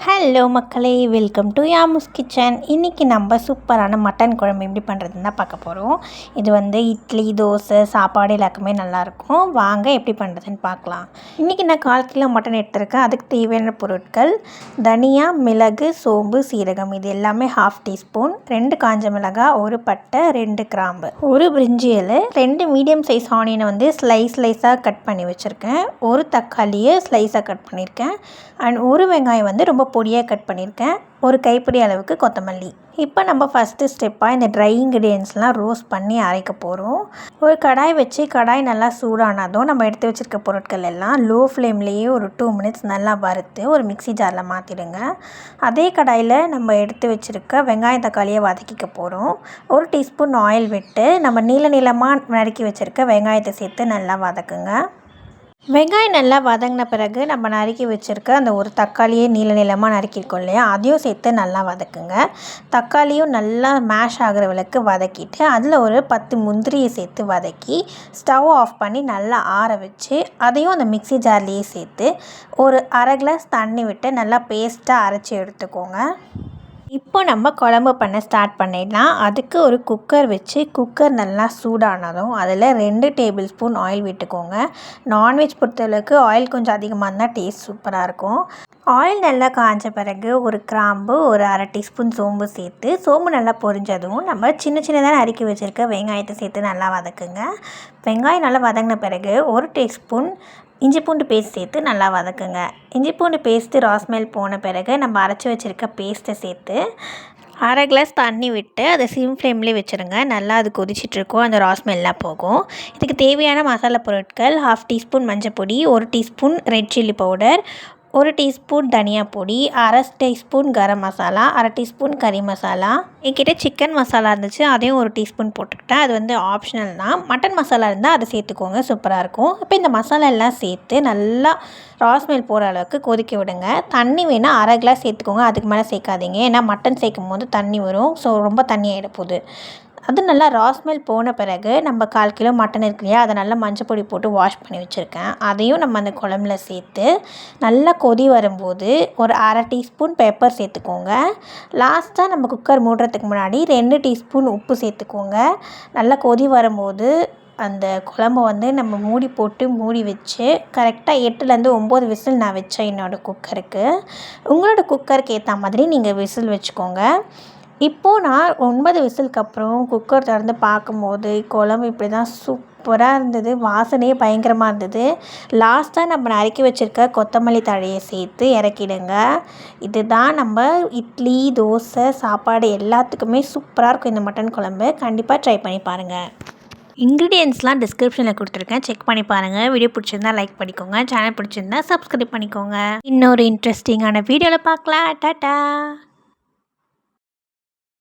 Hello மக்களே, welcome to யாமுஸ் kitchen. இன்றைக்கி நம்ம சூப்பரான மட்டன் குழம்பு எப்படி பண்ணுறதுன்னு தான் பார்க்க போகிறோம். இது வந்து இட்லி, தோசை, சாப்பாடு எல்லாருக்குமே நல்லாயிருக்கும். வாங்க எப்படி பண்ணுறதுன்னு பார்க்கலாம். இன்றைக்கி நான் 1/4 கிலோ மட்டன் எடுத்திருக்கேன். அதுக்கு தேவையான பொருட்கள்: தனியா, மிளகு, சோம்பு, சீரகம், இது எல்லாமே 1/2 டீஸ்பூன், 2 காஞ்ச மிளகாய், 1 பட்டை, 2 கிராம்பு, 1 பிரிஞ்சி இலை, 2 மீடியம் சைஸ் ஆனியனை வந்து ஸ்லைஸாக கட் பண்ணி வச்சுருக்கேன், 1 தக்காளியை ஸ்லைஸாக கட் பண்ணியிருக்கேன், அண்ட் 1 வெங்காயம் வந்து ரொம்ப பொடியாக கட் பண்ணியிருக்கேன், 1 கைப்பிடி அளவுக்கு கொத்தமல்லி. இப்போ நம்ம ஃபஸ்ட்டு ஸ்டெப்பாக இந்த ட்ரை இன்க்ரீடியன்ஸ்லாம் ரோஸ்ட் பண்ணி அரைக்க போகிறோம். ஒரு கடாய் வச்சு கடாய் நல்லா சூடானதும் நம்ம எடுத்து வச்சுருக்க பொருட்கள் எல்லாம் லோ ஃப்ளேம்லேயே ஒரு 2 மினிட்ஸ் நல்லா வறுத்து ஒரு மிக்ஸி ஜாரில் மாற்றிடுங்க. அதே கடாயில் நம்ம எடுத்து வச்சுருக்க வெங்காயம் தக்காளியை வதக்கிக்க போகிறோம். 1 டீஸ்பூன் ஆயில் விட்டு நம்ம நீளமாக நறுக்கி வச்சுருக்க வெங்காயத்தை சேர்த்து நல்லா வதக்குங்க. வெங்காயம் நல்லா வதங்கின பிறகு நம்ம நறுக்கி வச்சுருக்க அந்த 1 தக்காளியை நீளமாக நறுக்கியிருக்கோம் இல்லையா, அதையும் சேர்த்து நல்லா வதக்குங்க. தக்காளியும் நல்லா மேஷ் ஆகிற அளவுக்கு வதக்கிட்டு அதில் ஒரு 10 முந்திரியை சேர்த்து வதக்கி ஸ்டவ் ஆஃப் பண்ணி நல்லா ஆற வச்சு அதையும் அந்த மிக்ஸி ஜார்லேயே சேர்த்து ஒரு 1/2 கிளாஸ் தண்ணி விட்டு நல்லா பேஸ்ட்டாக அரைச்சி எடுத்துக்கோங்க. இப்போ நம்ம குழம்பு பண்ண ஸ்டார்ட் பண்ணிடலாம். அதுக்கு ஒரு குக்கர் வச்சு குக்கர் நல்லா சூடானதும் அதில் 2 டேபிள் ஸ்பூன் ஆயில் விட்டுக்கோங்க. நான்வெஜ் பொறுத்தளவுக்கு ஆயில் கொஞ்சம் அதிகமாக இருந்தால் டேஸ்ட் சூப்பராக இருக்கும். ஆயில் நல்லா காய்ஞ்ச பிறகு 1 கிராம்பு, ஒரு 1/2 டீஸ்பூன் சோம்பு சேர்த்து சோம்பு நல்லா பொரிஞ்சதும் நம்ம சின்னதாக நறுக்கி வச்சுருக்க வெங்காயத்தை சேர்த்து நல்லா வதக்குங்க. வெங்காயம் நல்லா வதங்கின பிறகு 1 டீஸ்பூன் இஞ்சி பூண்டு பேஸ்ட் சேர்த்து நல்லா வதக்குங்க. இஞ்சி பூண்டு பேஸ்ட்டு ராஸ்மெல் போன பிறகு நம்ம அரைச்சி வச்சுருக்க பேஸ்ட்டை சேர்த்து 1/2 கிளாஸ் தண்ணி விட்டு அதை சிம் ஃப்ளேம்லேயே வச்சுருங்க. நல்லா அது கொதிச்சிட்ருக்கோம், அந்த ராஸ்மெல்லாம் போகும். இதுக்கு தேவையான மசாலா பொருட்கள்: 1/2 டீஸ்பூன் மஞ்சள் பொடி, 1 teaspoon red chilli powder, 1 teaspoon தனியா பொடி, 1/2 டீஸ்பூன் கரம் மசாலா, 1/2 டீஸ்பூன் கறி மசாலா. என்கிட்ட சிக்கன் மசாலா இருந்துச்சு, அதையும் 1 டீஸ்பூன் போட்டுக்கிட்டேன். அது வந்து ஆப்ஷனல் தான். மட்டன் மசாலா இருந்தால் அதை சேர்த்துக்கோங்க, சூப்பராக இருக்கும். இப்போ இந்த மசாலா எல்லாம் சேர்த்து நல்லா ராஸ்மெல் போகிற அளவுக்கு கொதிக்க விடுங்க. தண்ணி வேணால் 1/2 கிளாஸ் சேர்த்துக்கோங்க, அதுக்கு மேலே சேர்க்காதீங்க. ஏன்னா மட்டன் சேர்க்கும் போது தண்ணி வரும், ஸோ ரொம்ப தண்ணி ஆகிட போகுது. அது நல்லா ராஸ்மெல் போன பிறகு நம்ம 1/4 கிலோ மட்டன் இருக்கு இல்லையா, அதை நல்லா மஞ்சள் பொடி போட்டு வாஷ் பண்ணி வச்சுருக்கேன். அதையும் நம்ம அந்த குழம்புல சேர்த்து நல்லா கொதி வரும்போது ஒரு 1/2 டீஸ்பூன் பெப்பர் சேர்த்துக்கோங்க. லாஸ்ட்டாக நம்ம குக்கர் மூடுறதுக்கு முன்னாடி 2 டீஸ்பூன் உப்பு சேர்த்துக்கோங்க. நல்லா கொதி வரும்போது அந்த குழம்பு வந்து நம்ம மூடி வச்சு கரெக்டாக 8லேருந்து 9 விசில் நான் வச்சேன் என்னோடய குக்கருக்கு. உங்களோட குக்கருக்கு ஏற்ற மாதிரி நீங்கள் விசில் வச்சுக்கோங்க. இப்போது நான் 9 விசிலுக்கு அப்புறம் குக்கர் திறந்து பார்க்கும்போது குழம்பு இப்படி தான் சூப்பராக இருந்தது. வாசனையே பயங்கரமாக இருந்தது. லாஸ்ட்டாக நம்ம நறுக்கி வச்சுருக்க கொத்தமல்லி தழையை சேர்த்து இறக்கிடுங்க. இதுதான் நம்ம இட்லி, தோசை, சாப்பாடு எல்லாத்துக்குமே சூப்பராக இருக்கும் இந்த மட்டன் குழம்பு. கண்டிப்பாக ட்ரை பண்ணி பாருங்கள். இன்க்ரீடியன்ஸ்லாம் டிஸ்கிரிப்ஷனில் கொடுத்துருக்கேன், செக் பண்ணி பாருங்கள். வீடியோ பிடிச்சிருந்தா லைக் பண்ணிக்கோங்க, சேனல் பிடிச்சிருந்தா சப்ஸ்கிரைப் பண்ணிக்கோங்க. இன்னொரு இன்ட்ரெஸ்டிங்கான வீடியோவில் பார்க்கலாம். டாட்டா.